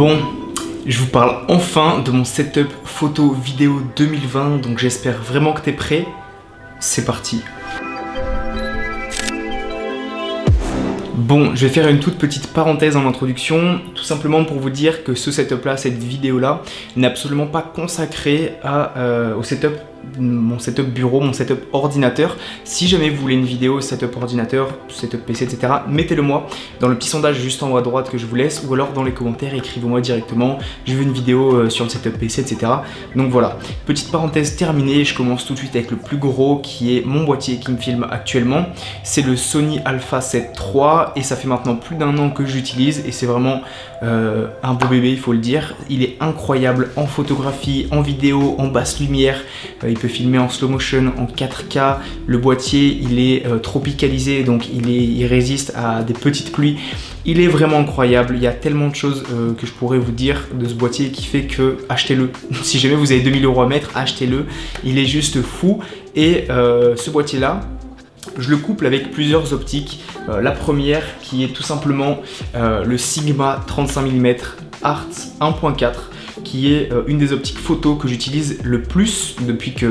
Bon, je vous parle enfin de mon setup photo vidéo 2020, donc j'espère vraiment que t'es prêt. C'est parti. Bon, je vais faire une toute petite parenthèse en introduction, tout simplement pour vous dire que ce setup-là, cette vidéo-là, n'est absolument pas consacrée au setup, mon setup bureau, mon setup ordinateur. Si jamais vous voulez une vidéo setup ordinateur, setup PC, etc., mettez-le moi dans le petit sondage juste en haut à droite que je vous laisse, ou alors dans les commentaires, écrivez-moi directement, je veux une vidéo sur le setup PC, etc. Donc voilà, petite parenthèse terminée, je commence tout de suite avec le plus gros qui est mon boîtier qui me filme actuellement. C'est le Sony Alpha 7 III et ça fait maintenant plus d'1 an que j'utilise et c'est vraiment un beau bébé, il faut le dire. Il est incroyable en photographie, en vidéo, en basse lumière. Il peut filmer en slow motion, en 4K. Le boîtier, il est tropicalisé, donc il résiste à des petites pluies. Il est vraiment incroyable. Il y a tellement de choses que je pourrais vous dire de ce boîtier qui fait que achetez-le. Si jamais vous avez 2000 € à mettre, achetez-le. Il est juste fou. Et ce boîtier-là, je le couple avec plusieurs optiques. La première qui est tout simplement le Sigma 35 mm Art 1.4 qui est une des optiques photo que j'utilise le plus depuis que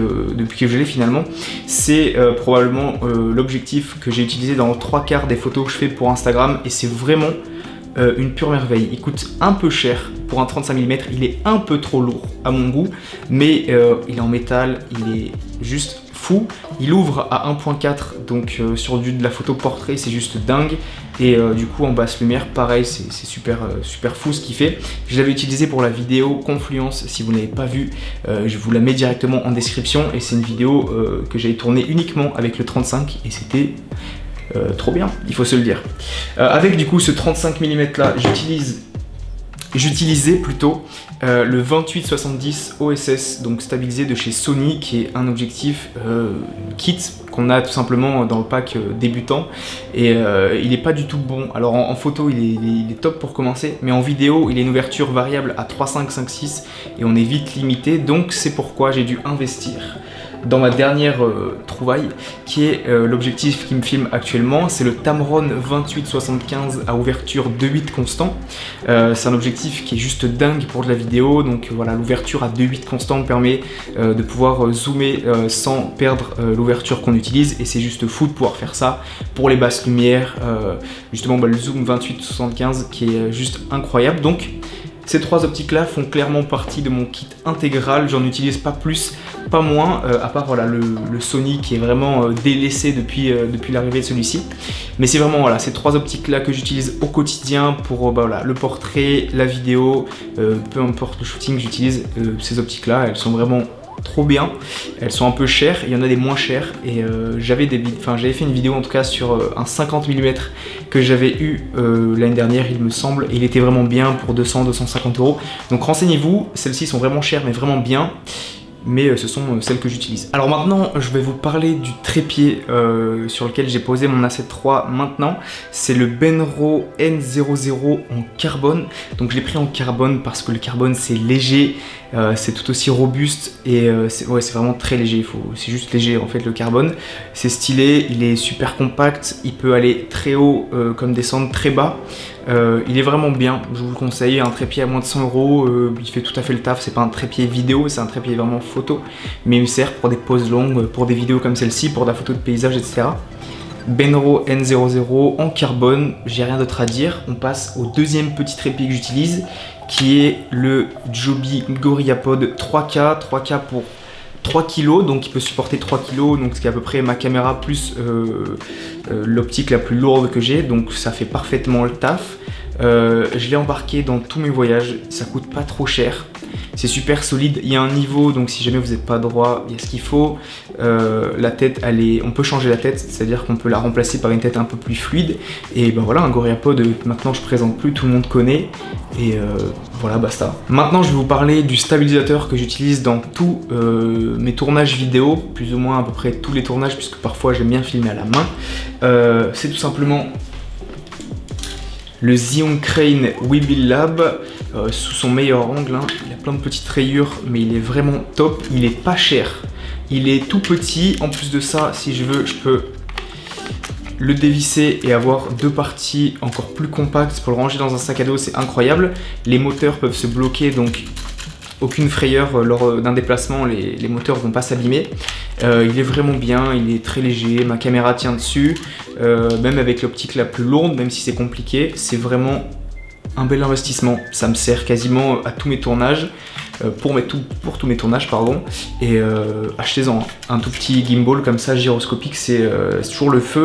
je l'ai finalement. C'est probablement l'objectif que j'ai utilisé dans 3/4 des photos que je fais pour Instagram et c'est vraiment une pure merveille. Il coûte un peu cher pour un 35 mm, il est un peu trop lourd à mon goût, mais il est en métal, il est juste fou. Il ouvre à 1.4, donc sur de la photo portrait, c'est juste dingue. Et du coup en basse lumière, pareil, c'est super fou ce qu'il fait. Je l'avais utilisé pour la vidéo Confluence, si vous n'avez pas vu, je vous la mets directement en description. Et c'est une vidéo que j'avais tournée uniquement avec le 35 et c'était trop bien, il faut se le dire. Avec du coup ce 35 mm là, j'utilisais plutôt le 28-70 OSS, donc stabilisé de chez Sony, qui est un objectif kit qu'on a tout simplement dans le pack débutant et il n'est pas du tout bon. Alors en photo il est top pour commencer, mais en vidéo il est une ouverture variable à 3.5, 5.6 et on est vite limité, donc c'est pourquoi j'ai dû investir dans ma dernière trouvaille qui est l'objectif qui me filme actuellement. C'est le Tamron 28-75 à ouverture 2.8 constant. C'est un objectif qui est juste dingue pour de la vidéo, donc voilà, l'ouverture à 2.8 constant me permet de pouvoir zoomer sans perdre l'ouverture qu'on utilise et c'est juste fou de pouvoir faire ça pour les basses lumières. Justement le zoom 28-75 qui est juste incroyable. Donc ces trois optiques là font clairement partie de mon kit intégral, j'en utilise pas plus, pas moins, à part voilà, le Sony qui est vraiment délaissé depuis l'arrivée de celui-ci. Mais c'est vraiment voilà, ces trois optiques là que j'utilise au quotidien pour voilà, le portrait, la vidéo, peu importe le shooting, j'utilise ces optiques là, elles sont vraiment trop bien. Elles sont un peu chères, il y en a des moins chères et j'avais fait une vidéo en tout cas sur un 50 mm que j'avais eu l'année dernière il me semble et il était vraiment bien pour 200-250 €. Donc renseignez-vous, celles-ci sont vraiment chères mais vraiment bien. Mais ce sont celles que j'utilise. Alors maintenant, je vais vous parler du trépied sur lequel j'ai posé mon A7 III maintenant. C'est le Benro N00 en carbone. Donc je l'ai pris en carbone parce que le carbone c'est léger, c'est tout aussi robuste et c'est vraiment très léger. C'est juste léger en fait le carbone. C'est stylé, il est super compact, il peut aller très haut comme descendre très bas. Il est vraiment bien, je vous le conseille, un trépied à moins de 100 €, il fait tout à fait le taf, c'est pas un trépied vidéo, c'est un trépied vraiment photo, mais il me sert pour des poses longues, pour des vidéos comme celle-ci, pour de la photo de paysage, etc. Benro N00 en carbone, j'ai rien d'autre à dire. On passe au deuxième petit trépied que j'utilise, qui est le Joby GorillaPod 3K pour 3 kg, donc il peut supporter 3 kg, donc ce qui est à peu près ma caméra plus l'optique la plus lourde que j'ai, donc ça fait parfaitement le taf. Je l'ai embarqué dans tous mes voyages, ça coûte pas trop cher, c'est super solide, il y a un niveau, donc si jamais vous n'êtes pas droit, il y a ce qu'il faut. La tête, on peut changer la tête, c'est-à-dire qu'on peut la remplacer par une tête un peu plus fluide, et ben voilà, un GorillaPod, maintenant je présente plus, tout le monde connaît, et voilà, basta. Maintenant je vais vous parler du stabilisateur que j'utilise dans tous mes tournages vidéo, plus ou moins à peu près tous les tournages, puisque parfois j'aime bien filmer à la main. C'est tout simplement le Xeon Crane Weebill Lab sous son meilleur angle, hein. Il a plein de petites rayures mais il est vraiment top, il est pas cher, il est tout petit, en plus de ça si je veux je peux le dévisser et avoir deux parties encore plus compactes pour le ranger dans un sac à dos, c'est incroyable. Les moteurs peuvent se bloquer, donc aucune frayeur lors d'un déplacement, les moteurs vont pas s'abîmer. Il est vraiment bien, il est très léger, ma caméra tient dessus, même avec l'optique la plus lourde, même si c'est compliqué, c'est vraiment un bel investissement. Ça me sert quasiment à tous mes tournages, pour tous mes tournages, pardon. Et achetez-en un tout petit gimbal comme ça, gyroscopique, c'est toujours le feu.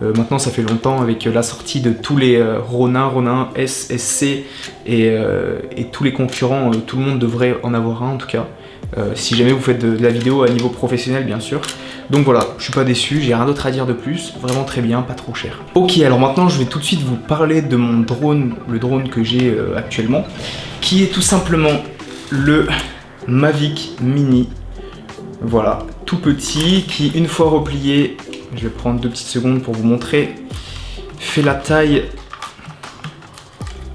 Maintenant ça fait longtemps avec la sortie de tous les Ronin, S, SC et tous les concurrents, tout le monde devrait en avoir un en tout cas. Si jamais vous faites de la vidéo à niveau professionnel bien sûr. Donc voilà, je suis pas déçu, j'ai rien d'autre à dire de plus, vraiment très bien, pas trop cher. Ok, alors maintenant je vais tout de suite vous parler de mon drone, le drone que j'ai actuellement, qui est tout simplement le Mavic Mini. Voilà, tout petit, qui une fois replié, je vais prendre 2 petites secondes pour vous montrer, fait la taille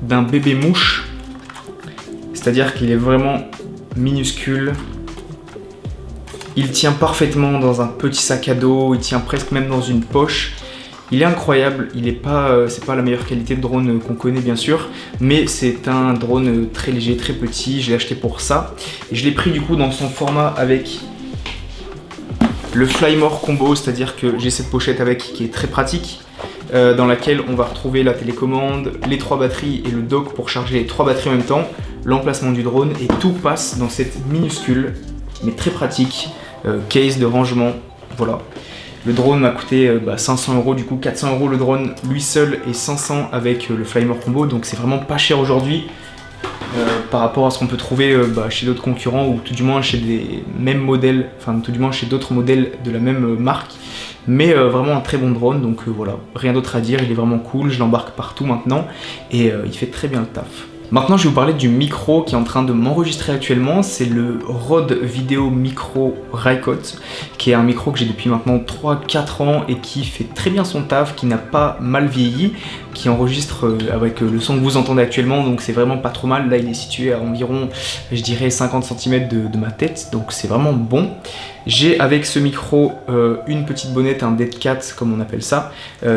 d'un bébé mouche, c'est-à-dire qu'il est vraiment minuscule. Il tient parfaitement dans un petit sac à dos, il tient presque même dans une poche. Il est incroyable, il est pas, c'est pas la meilleure qualité de drone qu'on connaît bien sûr, mais c'est un drone très léger, très petit, je l'ai acheté pour ça. Et je l'ai pris du coup dans son format avec le Flymore Combo, c'est-à-dire que j'ai cette pochette avec qui est très pratique, dans laquelle on va retrouver la télécommande, les 3 batteries et le dock pour charger les 3 batteries en même temps, l'emplacement du drone et tout passe dans cette minuscule mais très pratique case de rangement. Voilà. Le drone m'a coûté 500 €, du coup 400 € le drone lui seul et 500 avec le Flymore Combo, donc c'est vraiment pas cher aujourd'hui par rapport à ce qu'on peut trouver chez d'autres concurrents ou tout du moins chez des mêmes modèles, enfin tout du moins chez d'autres modèles de la même marque. Mais vraiment un très bon drone, donc voilà, rien d'autre à dire, il est vraiment cool, je l'embarque partout maintenant et il fait très bien le taf. Maintenant je vais vous parler du micro qui est en train de m'enregistrer actuellement, c'est le Rode Video Micro Rycote, qui est un micro que j'ai depuis maintenant 3-4 ans et qui fait très bien son taf, qui n'a pas mal vieilli, qui enregistre avec le son que vous entendez actuellement, donc c'est vraiment pas trop mal. Là il est situé à environ, je dirais 50 cm de ma tête, donc c'est vraiment bon. J'ai avec ce micro une petite bonnette, un dead cat comme on appelle ça,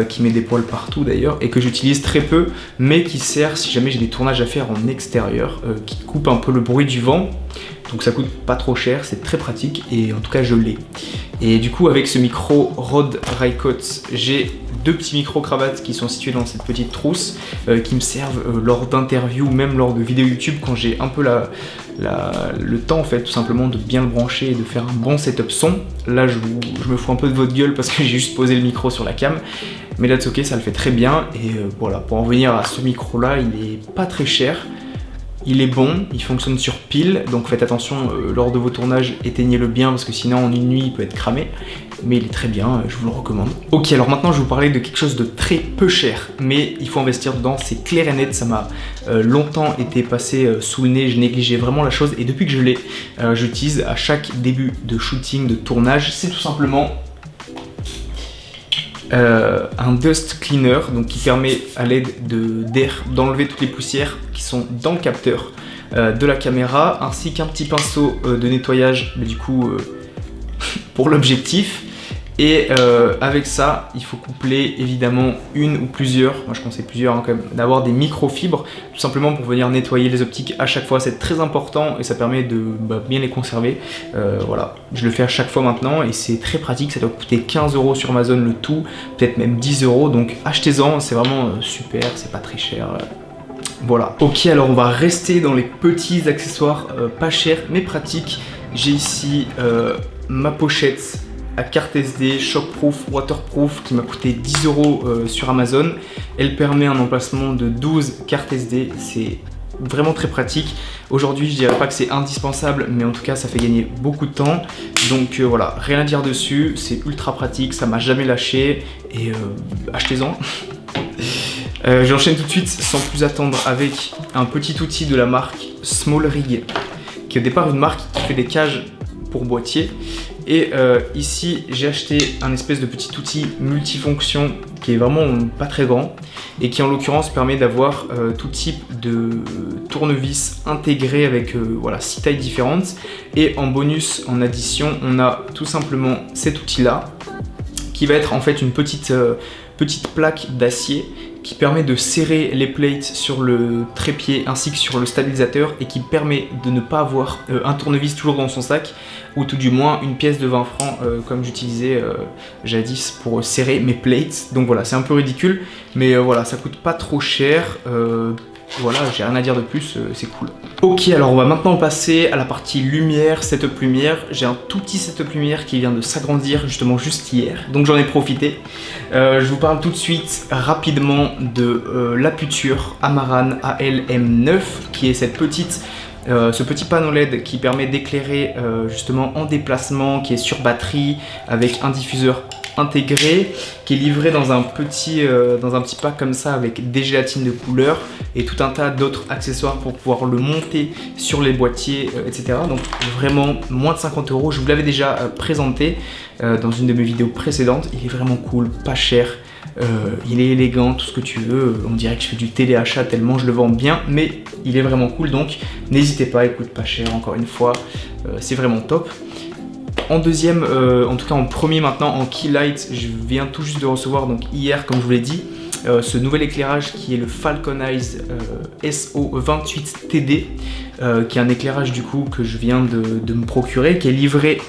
qui met des poils partout d'ailleurs, et que j'utilise très peu, mais qui sert si jamais j'ai des tournages à faire en extérieur, qui coupe un peu le bruit du vent. Donc ça coûte pas trop cher, c'est très pratique et en tout cas je l'ai. Et du coup avec ce micro Rode Rycote, j'ai 2 petits micro-cravates qui sont situés dans cette petite trousse qui me servent lors d'interviews, même lors de vidéos YouTube quand j'ai un peu le temps en fait tout simplement de bien le brancher et de faire un bon setup son. Là je me fous un peu de votre gueule parce que j'ai juste posé le micro sur la cam, mais là ok, ça le fait très bien. Et voilà, pour en venir à ce micro là, il est pas très cher. Il est bon, il fonctionne sur pile, donc faites attention lors de vos tournages, éteignez-le bien parce que sinon en une nuit il peut être cramé, mais il est très bien, je vous le recommande. Ok, alors maintenant je vais vous parler de quelque chose de très peu cher, mais il faut investir dedans, c'est clair et net, ça m'a longtemps été passé sous le nez, je négligeais vraiment la chose et depuis que je l'ai, j'utilise à chaque début de shooting, de tournage, c'est tout simplement un dust cleaner, donc qui permet à l'aide d'air d'enlever toutes les poussières qui sont dans le capteur de la caméra, ainsi qu'un petit pinceau de nettoyage, mais du coup pour l'objectif. Et avec ça, il faut coupler évidemment une ou plusieurs, moi je conseille plusieurs quand même, d'avoir des microfibres, tout simplement pour venir nettoyer les optiques à chaque fois. C'est très important et ça permet de bien les conserver. Voilà, je le fais à chaque fois maintenant et c'est très pratique. Ça doit coûter 15 € sur Amazon le tout, peut-être même 10 €, donc achetez-en, c'est vraiment super, c'est pas très cher. Voilà. Ok, alors on va rester dans les petits accessoires pas chers mais pratiques. J'ai ici ma pochette à carte SD, shockproof, waterproof, qui m'a coûté 10 € sur Amazon. Elle permet un emplacement de 12 cartes SD, c'est vraiment très pratique. Aujourd'hui je dirais pas que c'est indispensable, mais en tout cas ça fait gagner beaucoup de temps. Donc voilà, rien à dire dessus, c'est ultra pratique, ça m'a jamais lâché et achetez-en. J'enchaîne tout de suite sans plus attendre avec un petit outil de la marque Small Rig, qui est au départ une marque qui fait des cages pour boîtier. Et ici j'ai acheté un espèce de petit outil multifonction qui est vraiment pas très grand et qui en l'occurrence permet d'avoir tout type de tournevis intégré avec voilà, 6 tailles différentes. Et en bonus, en addition, on a tout simplement cet outil là qui va être en fait une petite petite plaque d'acier qui permet de serrer les plates sur le trépied ainsi que sur le stabilisateur et qui permet de ne pas avoir un tournevis toujours dans son sac ou tout du moins une pièce de 20 francs comme j'utilisais jadis pour serrer mes plates. Donc voilà, c'est un peu ridicule mais voilà, ça coûte pas trop cher. Voilà, j'ai rien à dire de plus, c'est cool. Ok, alors on va maintenant passer à la partie lumière, setup lumière. J'ai un tout petit setup lumière qui vient de s'agrandir justement juste hier, donc j'en ai profité. Je vous parle tout de suite rapidement de l'Aputure Amaran AL-M9, qui est cette petite... ce petit panneau LED qui permet d'éclairer justement en déplacement, qui est sur batterie avec un diffuseur intégré, qui est livré dans un petit pack comme ça avec des gélatines de couleur et tout un tas d'autres accessoires pour pouvoir le monter sur les boîtiers, etc. Donc vraiment moins de 50 €. Je vous l'avais déjà présenté dans une de mes vidéos précédentes. Il est vraiment cool, pas cher. Il est élégant, tout ce que tu veux. On dirait que je fais du téléachat tellement je le vends bien, mais il est vraiment cool, donc n'hésitez pas, il coûte pas cher encore une fois, c'est vraiment top. En deuxième, en tout cas en premier maintenant, en key light, je viens tout juste de recevoir, donc hier comme je vous l'ai dit, ce nouvel éclairage qui est le Falcon Eyes SO28TD, qui est un éclairage du coup que je viens de me procurer, qui est livré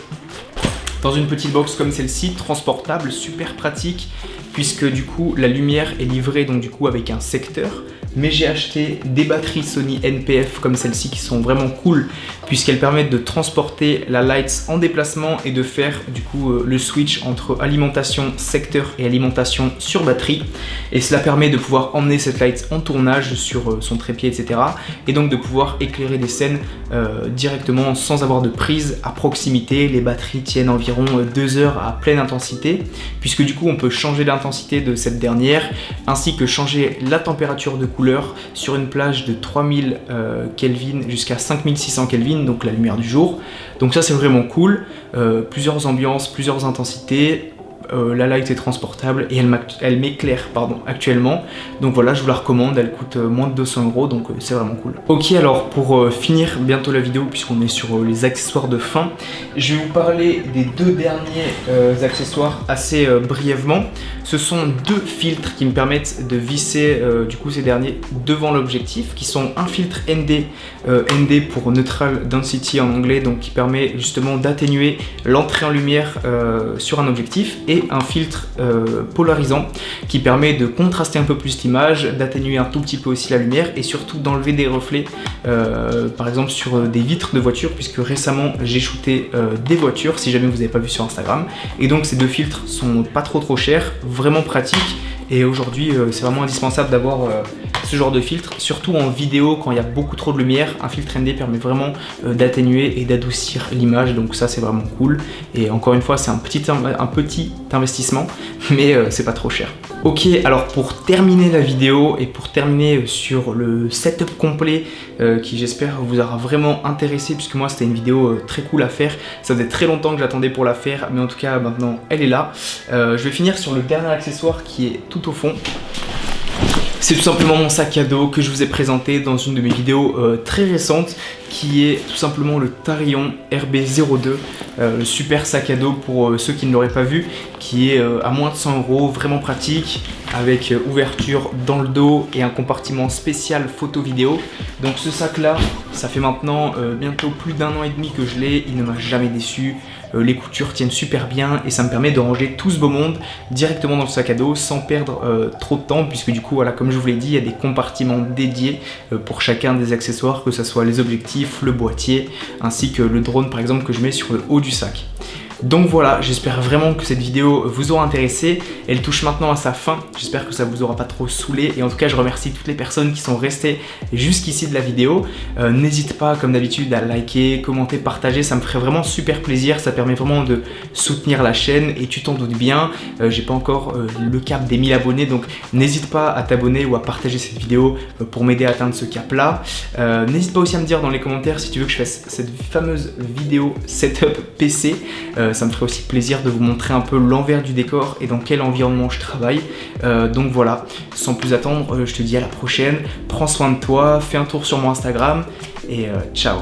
dans une petite box comme celle-ci, transportable, super pratique, puisque du coup la lumière est livrée donc du coup avec un secteur. Mais j'ai acheté des batteries Sony NP-F comme celle-ci qui sont vraiment cool puisqu'elles permettent de transporter la lights en déplacement et de faire du coup le switch entre alimentation secteur et alimentation sur batterie, et cela permet de pouvoir emmener cette light en tournage sur son trépied, etc. et donc de pouvoir éclairer des scènes directement sans avoir de prise à proximité. Les batteries tiennent environ 2 heures à pleine intensité puisque du coup on peut changer l'intensité de cette dernière ainsi que changer la température de couleur sur une plage de 3000 Kelvin jusqu'à 5600 Kelvin, donc la lumière du jour. Donc ça c'est vraiment cool, plusieurs ambiances, plusieurs intensités. La light est transportable et elle m'éclaire actuellement, donc voilà, je vous la recommande, elle coûte moins de 200 €, donc c'est vraiment cool. Ok, alors pour finir bientôt la vidéo puisqu'on est sur les accessoires de fin, je vais vous parler des deux derniers accessoires assez brièvement. Ce sont deux filtres qui me permettent de visser du coup ces derniers devant l'objectif, qui sont un filtre ND, ND pour Neutral Density en anglais, donc qui permet justement d'atténuer l'entrée en lumière sur un objectif, et un filtre polarisant qui permet de contraster un peu plus l'image, d'atténuer un tout petit peu aussi la lumière et surtout d'enlever des reflets par exemple sur des vitres de voitures, puisque récemment j'ai shooté des voitures, si jamais vous n'avez pas vu sur Instagram, et donc ces deux filtres sont pas trop chers, vraiment pratiques, et aujourd'hui c'est vraiment indispensable d'avoir ce genre de filtre, surtout en vidéo quand il y a beaucoup trop de lumière. Un filtre ND permet vraiment d'atténuer et d'adoucir l'image, donc ça c'est vraiment cool, et encore une fois c'est un petit investissement mais c'est pas trop cher. Ok, alors pour terminer la vidéo et pour terminer sur le setup complet qui j'espère vous aura vraiment intéressé, puisque moi c'était une vidéo très cool à faire, ça faisait très longtemps que j'attendais pour la faire, mais en tout cas maintenant elle est là. Je vais finir sur le dernier accessoire qui est tout au fond. C'est tout simplement mon sac à dos que je vous ai présenté dans une de mes vidéos très récentes, qui est tout simplement le Tarillon RB02, le super sac à dos pour ceux qui ne l'auraient pas vu, qui est à moins de 100 €, vraiment pratique, avec ouverture dans le dos et un compartiment spécial photo-vidéo. Donc ce sac là, ça fait maintenant bientôt plus d'1 an et demi que je l'ai, il ne m'a jamais déçu. Les coutures tiennent super bien et ça me permet de ranger tout ce beau monde directement dans le sac à dos sans perdre trop de temps, puisque du coup voilà, comme je vous l'ai dit, il y a des compartiments dédiés pour chacun des accessoires, que ce soit les objectifs, le boîtier ainsi que le drone par exemple que je mets sur le haut du sac. Donc voilà, j'espère vraiment que cette vidéo vous aura intéressé. Elle touche maintenant à sa fin, j'espère que ça vous aura pas trop saoulé, et en tout cas je remercie toutes les personnes qui sont restées jusqu'ici de la vidéo. N'hésite pas comme d'habitude à liker, commenter, partager, ça me ferait vraiment super plaisir, ça permet vraiment de soutenir la chaîne, et tu t'en doutes bien, j'ai pas encore le cap des 1000 abonnés, donc n'hésite pas à t'abonner ou à partager cette vidéo pour m'aider à atteindre ce cap là. N'hésite pas aussi à me dire dans les commentaires si tu veux que je fasse cette fameuse vidéo setup PC. Ça me ferait aussi plaisir de vous montrer un peu l'envers du décor et dans quel environnement je travaille. Donc voilà, sans plus attendre, je te dis à la prochaine. Prends soin de toi, fais un tour sur mon Instagram et ciao.